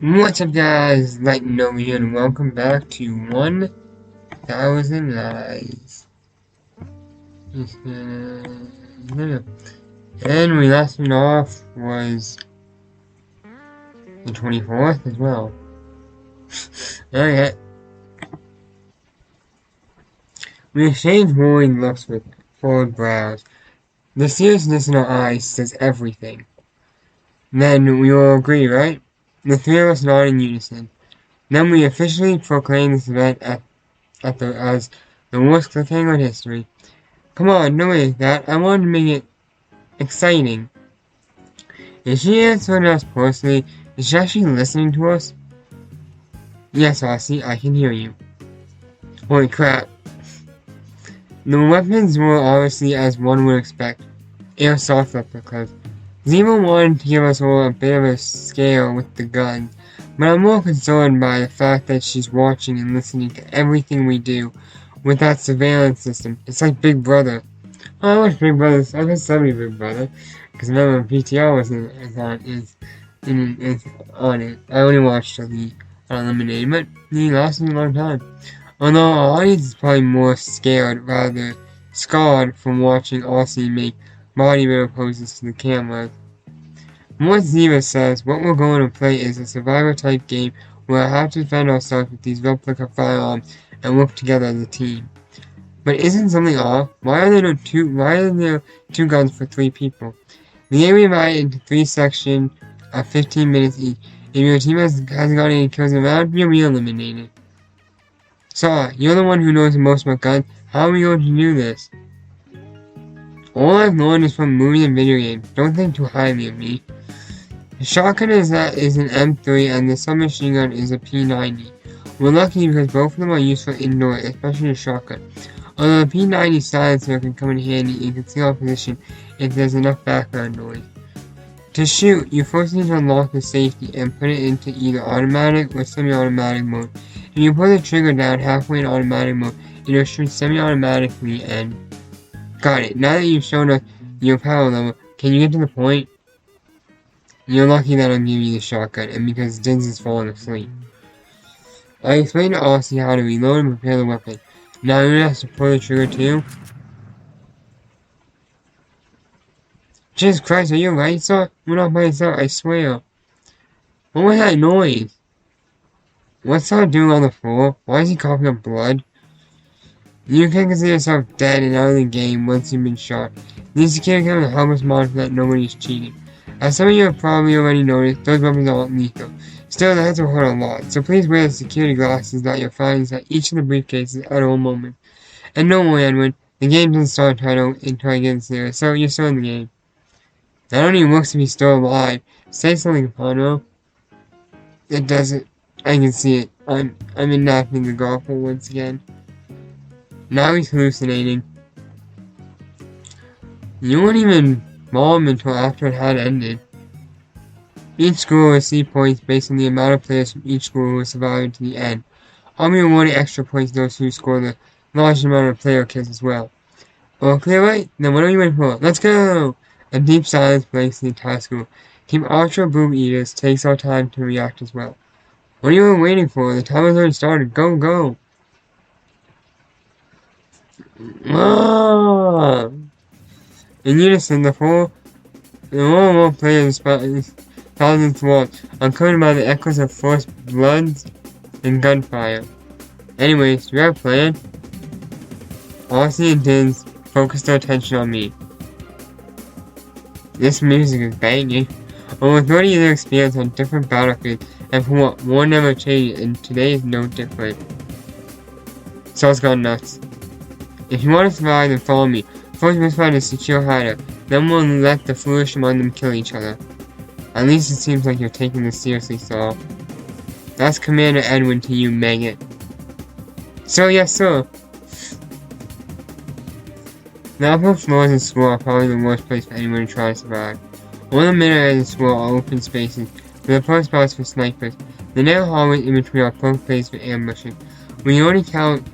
What's up, guys? Light Nova here, and welcome back to 1000 Lies. And we last went off was the 24th as well. Okay. We exchanged worried looks with furrowed brows. The seriousness in our eyes says everything. Then we all agree, right? The three of us nod in unison. Then we officially proclaim this event as the worst cliffhanger in history. Come on, no way that. I wanted to make it exciting. Is she answering us personally? Is she actually listening to us? Yes, Aussie, I can hear you. Holy crap. The weapons were obviously as one would expect. Airsoft replicas. Zero wanted to give us all a bit of a scare with the guns, but I'm more concerned by the fact that she's watching and listening to everything we do with that surveillance system. It's like Big Brother. Oh, I watched Big Brother. I was somebody Big Brother, because remember PTR was on it. I only watched the Eliminated, but he lasted a long time. Although our audience is probably more scared, rather scarred from watching Aussie make bodybuilder poses to the camera. What Ziva says, what we're going to play is a survivor type game where I have to defend ourselves with these replica firearms and work together as a team. But isn't something off? Why are there two guns for 3 people? The game we divided into 3 sections of 15 minutes each. If your team hasn't got any kills around, you'll be eliminated. So, you're the one who knows the most about guns. How are we going to do this? All I've learned is from movies and video games. Don't think too highly of me. The shotgun is an M3 and the submachine gun is a P90. We're lucky because both of them are useful indoors, especially the shotgun. Although the P90 silencer can come in handy and conceal our position if there's enough background noise. To shoot, you first need to unlock the safety and put it into either automatic or semi-automatic mode. If you put the trigger down halfway in automatic mode, it'll shoot semi-automatically and... Got it. Now that you've shown us your power level, can you get to the point? You're lucky that I'm giving you the shotgun, and because Dins is falling asleep. I explained to Aussie how to reload and prepare the weapon. Now you're gonna have to pull the trigger too? Jesus Christ, are you right, sir? We're not by yourself, I swear. What was that noise? What's Sar doing on the floor? Why is he coughing up blood? You can consider yourself dead and out of the game once you've been shot. The security camera help us monitor that nobody's cheating. As some of you have probably already noticed, those weapons aren't lethal. Still, the heads will hurt a lot, so please wear the security glasses that you'll find inside each of the briefcases at all moments. And don't worry, Edwin, the game doesn't start until I get there, so you're still in the game. That only works if he's still alive. Say something, Pano. It doesn't. I can see it. I'm enacting the golfer once again. Now he's hallucinating. You weren't even bomb until after it had ended. Each school will receive points based on the amount of players from each school who will survive to the end. I'll be awarding extra points to those who score the largest amount of player kills as well. All clear, right? Then what are you waiting for? Let's go! A deep silence breaks the entire school. Team Ultra Boom Eaters takes our time to react as well. What are you waiting for? The time has already started. Go, go! Ah! In unison, the all players thousands watts, uncovered by the echoes of forced bloods and gunfire. Anyways, do you have a plan? Aussie and Dins focused their attention on me. This music is banging. Over 30 years of experience on different battlefields, and from what war never changes, and today is no different. So it's gone nuts. If you want to survive, then follow me. First, we must find a secure hideout. Then we'll let the foolish among them kill each other. At least it seems like you're taking this seriously, Saul. That's Commander Edwin to you, maggot. Sir, yes, sir. The upper floors in school are probably the worst place for anyone to try to survive. All the middle areas of school are open spaces, with the first spots for snipers. The narrow hallways in between are perfect places for ambushing. We only count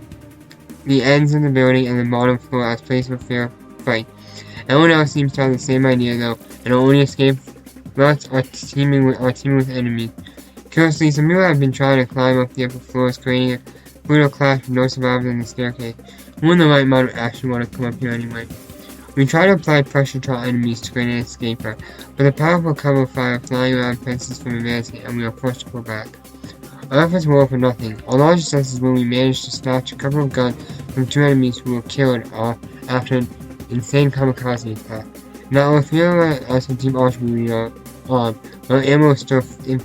the ends of the building and the bottom floor as places for fair fight. Everyone else seems to have the same idea though, and our only escape routes are teaming with enemies. Curiously, some people have been trying to climb up the upper floors, creating a brutal clash with no survivors on the staircase. Who in the right mind would actually want to come up here anyway? We try to apply pressure to our enemies to create an escape route, but the powerful cover fire flying around fences from advancing, and we are forced to pull back. Our efforts were all for nothing. Our largest success is when we managed to snatch a couple of guns from two enemies who were killed after an insane kamikaze attack. Now, with 3 of us from Team Archery are on, our ammo is still thin.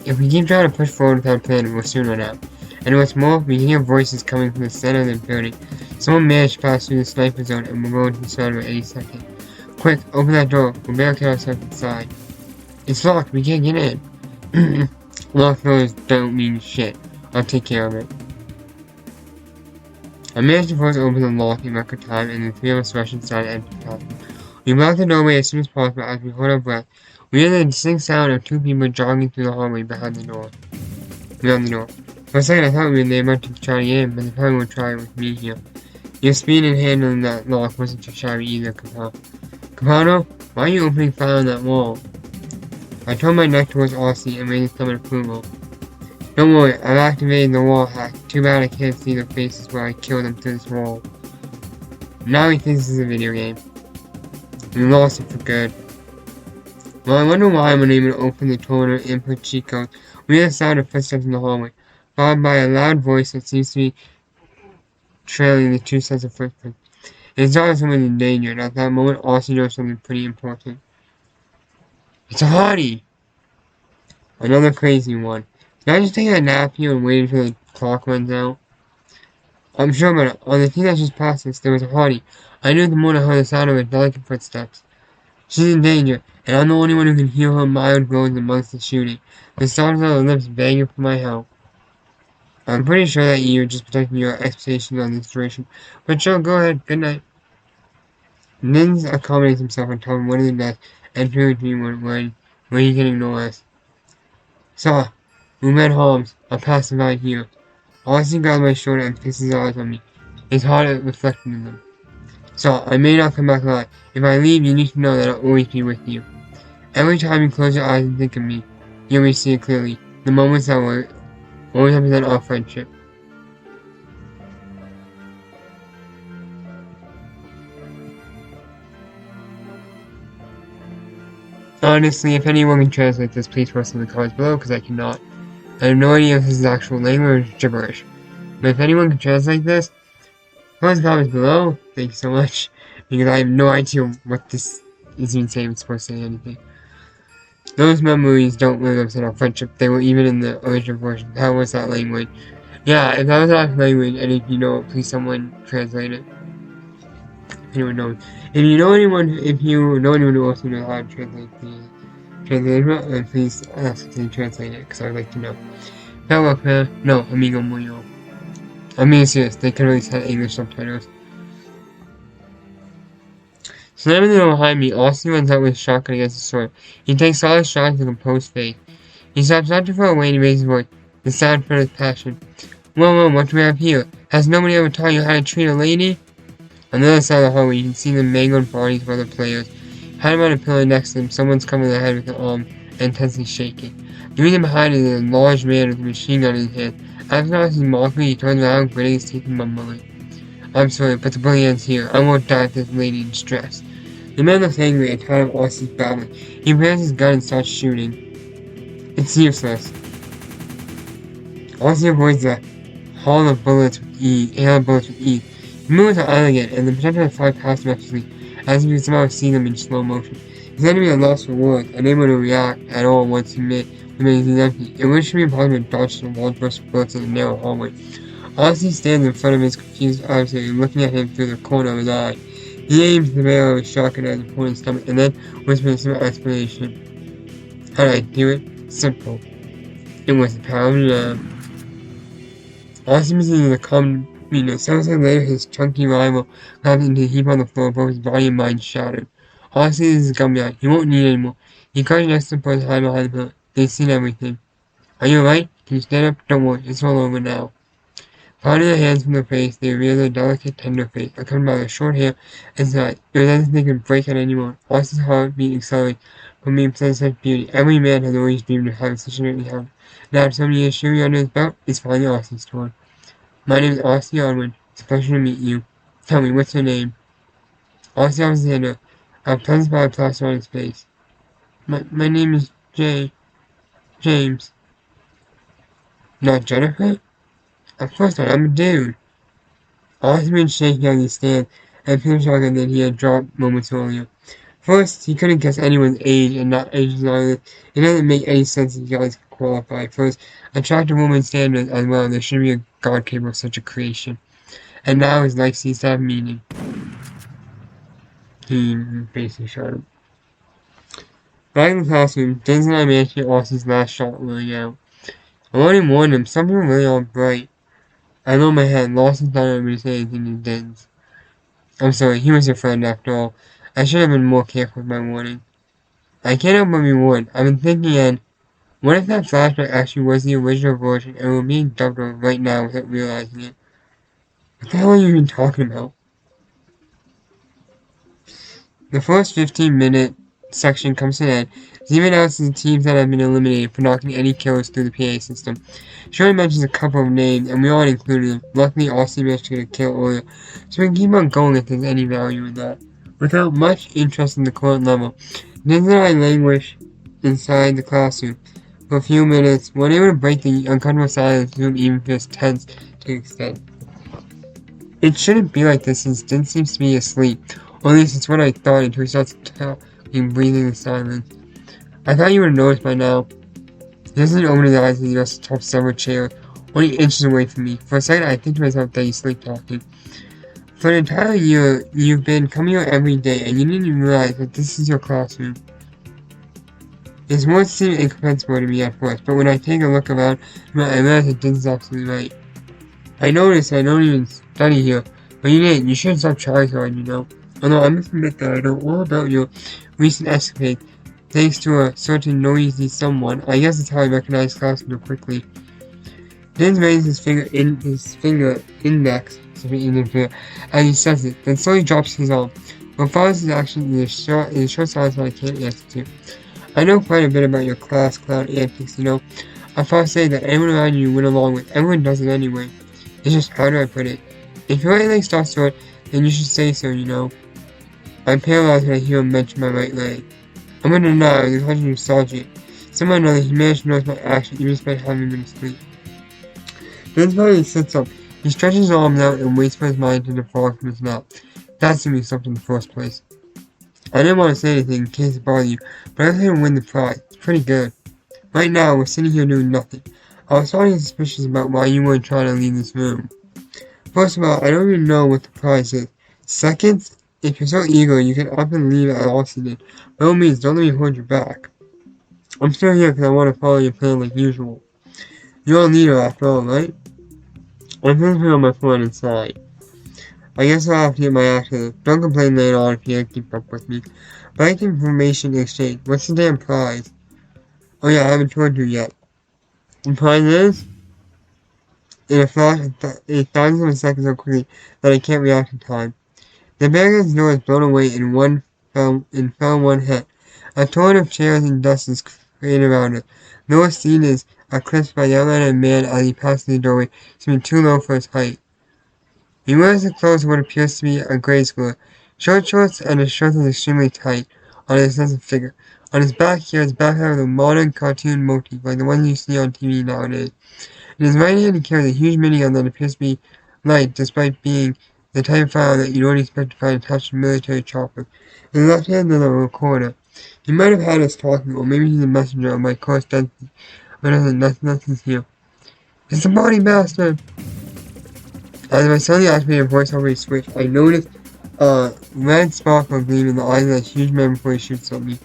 If we keep trying to push forward without plan, we'll soon run out. And what's more, we can hear voices coming from the center of the building. Someone managed to pass through the sniper zone and we'll go into the sniper any second. Quick, open that door. We'll barricade ourselves inside. It's locked. We can't get in. Locked doors don't mean shit. I'll take care of it. I managed to force open the lock in record time, and the 3 of us rushed inside and entered the bathroom. We blocked the doorway as soon as possible as we hold our breath. We heard the distinct sound of 2 people jogging through the hallway behind the door. For a second I thought they might try to get in, but they probably won't try it with me here. Your speed in handling that lock wasn't too shabby either, Capano, why are you opening fire on that wall? I turned my neck towards Aussie and raised some approval. Don't worry, I've activated the wall hack. Too bad I can't see their faces where I killed them through this wall. Now he thinks this is a video game. We lost it for good. Well, I wonder why I'm unable to open the toner input cheat code. We hear the sound of footsteps in the hallway, followed by a loud voice that seems to be trailing the 2 sets of footprints. It's not someone in danger, and at that moment, Aussie knows something pretty important. It's a hottie! Another crazy one. Can I just take a nap here and wait until the clock runs out? I'm sure, but on the thing that just passed us, there was a hottie. I knew the moment I heard the sound of her delicate footsteps. She's in danger, and I'm the only one who can hear her mild groans amongst the shooting. The sounds of her lips begging for my help. I'm pretty sure that you're just protecting your expectations on this situation, but sure, go ahead. Good night. Nins accommodates himself on top of one of the desks and through to me where he can ignore us. So, Umed Holmes, I'll pass the by here. Austin grabs my shoulder and fixes his eyes on me, his heart reflecting in them. So, I may not come back alive. If I leave, you need to know that I'll always be with you. Every time you close your eyes and think of me, you'll be see it clearly. The moments that will always represent our friendship. Honestly, if anyone can translate this, please post in the comments below, because I cannot. I have no idea if this is actual language or gibberish. But if anyone can translate this, post in the comments below. Thank you so much. Because I have no idea what this is even saying. It's supposed to say anything. Those memories don't really represent our friendship. They were even in the original version. How was that language? Yeah, if that was that language, and if you know it, please someone translate it. Anyone knows. If you know anyone who also knows how to translate the translation, then please ask if they translate it, because I'd like to know. Farewell, man. No, amigo muyo. I'm being serious, they could at least have English subtitles. Slamming the door behind me, Austin runs out with a shotgun against the sword. He takes solid shots with a composed face. He stops not too far away and he raises his voice, the sound filled with passion. Well, what do we have here? Has nobody ever taught you how to treat a lady? On the other side of the hallway, you can see the mangled bodies of other players. Behind him on a pillar next to him, someone's covering their head with an arm and intensely shaking. The reason behind it is a large man with a machine gun in his hand. After Austin's mockery, he turns around, gritting his teeth and mumbling. I'm sorry, but the bully ends here. I won't die with this lady in distress. The man looks angry and tired of Austin's battling. He prepares his gun and starts shooting. It's useless. Austin avoids the hail of bullets with ease. The moves are elegant, and the projectiles fly past him effortlessly, as if you could somehow see them in slow motion. His enemy are lost for words, unable to react at all once the magazine is empty. It would be impossible to dodge the large burst of bullets in the narrow hallway. Austin stands in front of his confused adversary, looking at him through the corner of his eye. He aims the barrel of his shotgun at his opponent's stomach, and then whispers some explanation. How did I do it? Simple. It was the power of love. Austin is in the common meaning. Sounds like later his chunky rival collapsed into a heap on the floor, both his body and mind shattered. Austin is his gun behind. He won't need it anymore. He crouched next to the person hiding behind the pillar. They've seen everything. Are you alright? Can you stand up? Don't worry, it's all over now. Parting their hands from their face, they revealed their delicate, tender face, accompanied by their short hair and sight. It was as if they could break at any moment. Austin's heart beat accelerated from being possessed such beauty. Every man has always dreamed of having such a great house. Now, after so many years shooting under his belt, it's finally Austin's turn. My name is Austin Onward. It's a pleasure to meet you. Tell me, what's your name? Austin opens his hand up, a pleasant smile plastered on his face. My name is James. Not Jennifer? Of course not, I'm a dude. Austin been shaking on his stand and feeling stronger than he had dropped moments earlier. First, he couldn't guess anyone's age and not ages either. It doesn't make any sense that you guys could qualify. First, attractive woman standards as well, there should be a God capable of such a creation. And now his life ceased to have meaning. He basically shot him. Back in the classroom, Denz and I managed to get Austin's last shot rolling out. I already warned him, some people really are bright. I lowered my head, lost and thought I would say anything to Denz. I'm sorry, he was a friend after all. I should have been more careful with my warning. I can't help but be warned. I've been thinking, and what if that flashback actually was the original version and we're being dubbed over right now without realizing it? What the hell are you even talking about? The first 15-minute section comes to an end. Zima announces the teams that have been eliminated for knocking any killers through the PA system. Shorty mentions a couple of names, and we all included them. Luckily, Austin managed to get a kill earlier, so we can keep on going if there's any value in that. Without much interest in the current level, Denz and I languish inside the classroom. For a few minutes, we're unable to break the uncomfortable silence the room even feels tense to an extent. It shouldn't be like this since Denz seems to be asleep, or at least it's what I thought until he starts talking, breathing in silence. I thought you would have noticed by now. He doesn't open his eyes as he rests atop several chairs, only inches away from me. For a second, I think to myself that he's sleep-talking. For an entire year, you've been coming here every day, and you didn't even realize that this is your classroom. His words seem incomprehensible to me at first, but when I take a look around, I realize that Denz is absolutely right. I noticed I don't even study here, but you didn't. You shouldn't stop trying so hard, you know. Although I must admit that I know all about your recent escapades, thanks to a certain noisy someone. I guess that's how I recognize class so quickly. Denz raises his finger index as he says it, then slowly drops his arm. What follows his action is a short silence that I can't answer to. I know quite a bit about your class clown antics, you know. I thought say that anyone around you went along with. Everyone does it anyway. It's just how do I put it? If your right leg starts to hurt, then you should say so, you know. I'm paralyzed when I hear him mention my right leg. I'm gonna nod with a touch of nostalgia. Somehow or another, he managed to notice my action even despite having been asleep. Denz finally sits up. He stretches his arms out and waits for his mind to depart from his nap. That's when we slept in the first place. I didn't want to say anything in case it bothered you, but I was going to win the prize. It's pretty good. Right now, we're sitting here doing nothing. I was starting to get suspicious about why you weren't trying to leave this room. First of all, I don't even know what the prize is. Second, if you're so eager, you can up and leave at Austin did. By all means, don't let me hold you back. I'm still here because I want to follow your plan like usual. You're a leader after all, right? I'm thinking on my phone inside. I guess I'll have to get my act together. Don't complain later on if you can't keep up with me. Bank information exchange. What's the damn prize? Oh yeah, I haven't told you yet. The prize is? In a flash, it thousands of seconds so quickly that I can't react in time. The barricades door is blown away and fell one hit. A torrent of chairs and dust is created around it. Lowest seen is eclipsed by the outline of a man as he passes the doorway, seeming too low for his height. He wears the clothes of what appears to be a grade schooler. Short shorts and a shirt that's extremely tight on his excessive figure. On his back, he has back hair with a modern cartoon motif, like the ones you see on TV nowadays. In his right hand, he carries a huge minigun that appears to be light, despite being the type of firearm that you don't expect to find attached to military chopper. In his left hand, there's a recorder. He might have had us talking, or maybe he's a messenger of my correspondence, but nothing's here. It's the body bastard! As my suddenly activated voiceover switch, I noticed a red sparkle gleam in the eyes of that huge man before he shoots at me.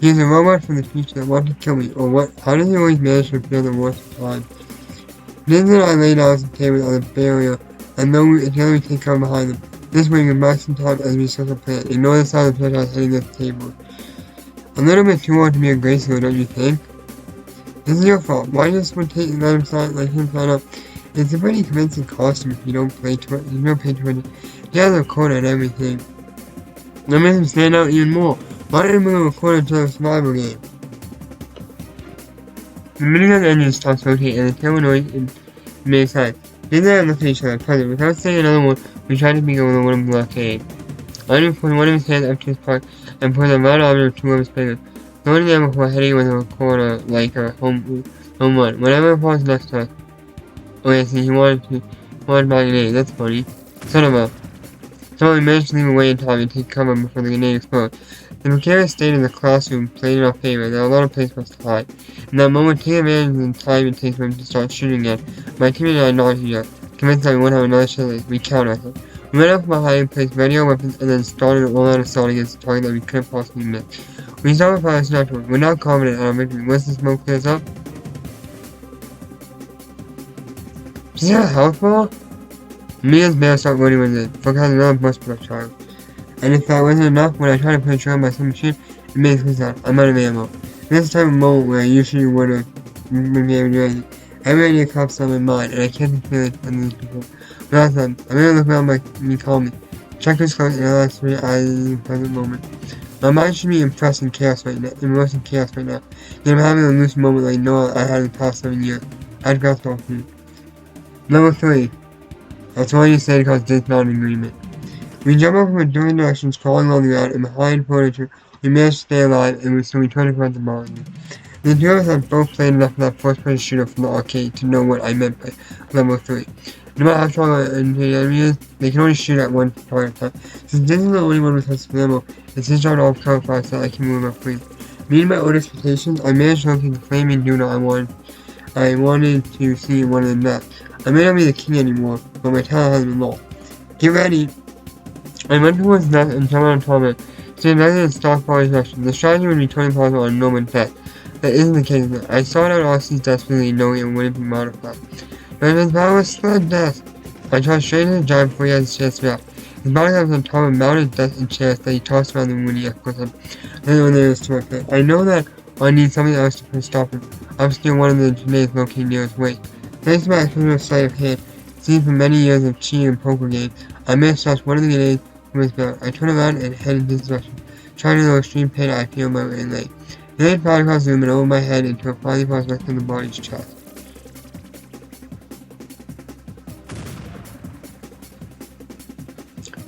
He is a robot from the future that wants to kill me, or what? How does he always manage to appear the worst of time? Denz and I lay down at the table on the barrier, and together we take cover behind them. This way we can buy some time as we discuss our plan. Ignore the sound of the projectile hitting the table. A little bit too hard to be a grace hero, don't you think? This is your fault. Why just let him sign up It's a pretty convincing costume if you don't pay too attention. He has a coat and everything. That makes him stand out even more. Why didn't we record into a survival game? The minigun engine stops rotating and the tail noise in makes sense. Then they look at each other present. Without saying another word, we tried to begin with a wooden blockade. Iron put one of his hands up to his pocket and put a round object of two of his fingers. Throwing them before hitting with a recorder like a home run. Whenever it falls next to us. Oh yeah, see, he wanted back a grenade. That's funny. Son of a. So we managed to leave away in time and take cover before the grenade exploded. The precarious state of the classroom played in our favor. There were a lot of places for us to hide. In that moment, taking advantage of the time it takes for him to start shooting again, my teammate and I nodded each other, convinced that we wouldn't have another shot. We counted it. We ran up from a hiding place, ready our weapons, and then started an all-out assault against a target that we couldn't possibly miss. We started with fire afterward. We're not confident in our victory. Once the smoke clears up, does he have a health ball? Me and Bear start running with it. Fuck has another burst projectile. And if that wasn't enough, when I tried to put a trigger on my submachine, it basically said, I'm out of ammo. This is the type of moment where I usually would have been able to do anything. Every idea pops on my mind, and I can't feel it on this before. Without them, I'm gonna look around me calmly. Check his close and relax me eyes in the present moment. My mind should be immersed in chaos right now. Yet I'm having a loose moment like no I had in the past 7 years. I'd got off me. Number 3. That's all you say because this not an agreement. We jump up from different directions, crawling along the ground, and behind furniture, we managed to stay alive, and so we turned across the mountain. The two of us had both played enough of that first-person shooter from the arcade to know what I meant by level 3. No matter how strong the enemy is, they can only shoot at one target at a time. Since this is the only one with us ammo, it's his job to off cover fire so that I can move up free. Meeting my own expectations, I managed to locate the flaming Duna I wanted to see in one of the maps. I may not be the king anymore, but my talent has been lost. Get ready! I went towards the nest and jumped on top of it. So neither the stock fire direction. The strategy would be turning possible on no one's death. That isn't the case. I sought out Aussie's desperately knowing it wouldn't be modified. But his power was still at death. I tried straight into the giant before he had his chance to react. His body was on top of a mounted death and chairs that he tossed around the room when he echoed him. And when there was to my feet. I know that I need something else to put a stop him. I'm still one of the grenades located near his waist. Thanks to my exclusive sleight of hand, seen from many years of cheating and poker games, I managed to toss one of the grenades from his belt. I turned around and headed in his direction, trying to know extreme pain I feel my right leg. The grenade fired across the room and over my head until it finally crossed back to the body's chest.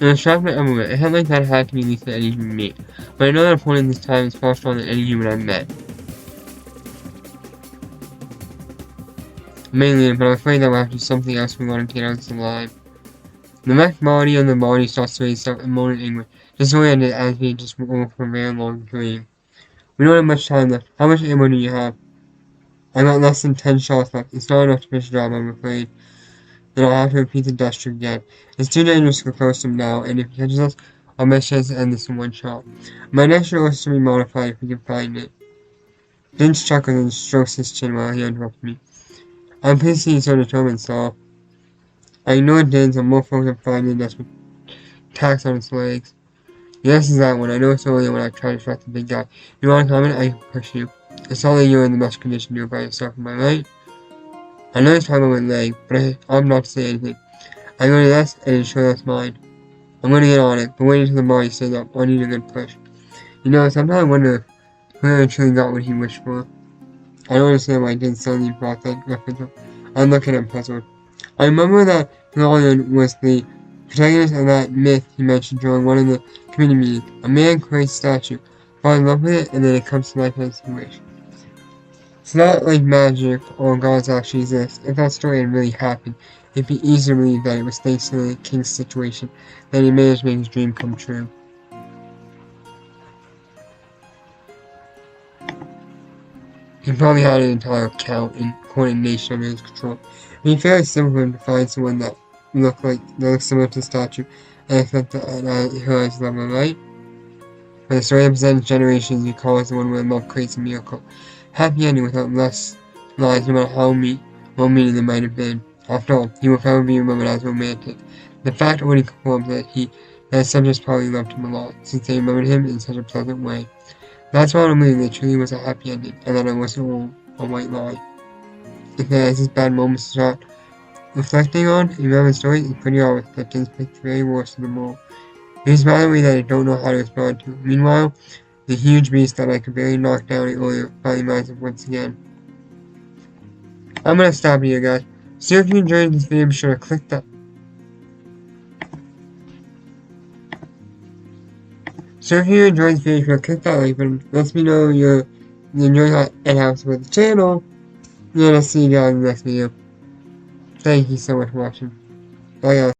And the shrapnel everywhere. It had like that had to be least any human made. But I know that opponent this time is far stronger than any human I've met. Mainly, but I'm afraid that we'll have to do something else we want to get us alive. The next body on the body starts to raise itself and moan in English, just the way I did as we just went for a very long dream. We don't have much time left. How much ammo do you have? I got less than 10 shots left. It's not enough to finish the job, I'm afraid. Then I'll have to repeat the death trick again. It's too dangerous to go close to him now, and if he catches us, I'll make sure to end this in one shot. My next shot was to be modified if we can find it. Vince chuckled and stroked his chin while he interrupted me. I'm pleased to see you so determined, Saul. I ignored Dins and more focused on finding the desperate attacks on its legs. Yes, is that one. I noticed earlier when I tried to track the big guy. You want to comment? I can push you. I saw that you're in the best condition to do it by yourself, am I right? I know he's talking about my leg, but I'm not to say anything. I'm going to rest and ensure that's mine. I'm going to get on it, but wait until the body stays up. I need a good push. You know, sometimes I wonder if Larry truly got what he wished for. I don't understand why I didn't suddenly brought that reference up. I'm looking at puzzled. I remember that Lawton was the protagonist of that myth he mentioned during one of the community meetings. A man creates a statue, falls in love with it, and then it comes to life as he wished. It's not like magic or gods actually exist. If that story had really happened, it'd be easy to believe that it was thanks to the king's situation that he managed to make his dream come true. He probably had an entire account and coordination under his control. It'd be fairly simple for him to find someone that looked similar to the statue and accept that at his level, right? But the story represents generations he calls the one where love creates a miracle. Happy ending without less lies, no matter how meaning there might have been. After all, he will forever be remembered as romantic. The fact already confirms that his subjects probably loved him a lot, since they remembered him in such a pleasant way. That's why I believe that it truly was a happy ending, and that it wasn't all a white lie. If there is this bad moment shot, reflecting on a moment's story is pretty obvious that things picked the very worst of them all. They smile at me that I don't know how to respond to. Meanwhile, the huge beast that I could barely knock down earlier finally rises up once again. I'm gonna stop here, guys. So if you enjoyed this video, be sure to click that. So if you enjoyed this video, be sure to click that like button. Let me know you enjoy that and have support the channel. And I'll see you guys in the next video. Thank you so much for watching. Bye guys.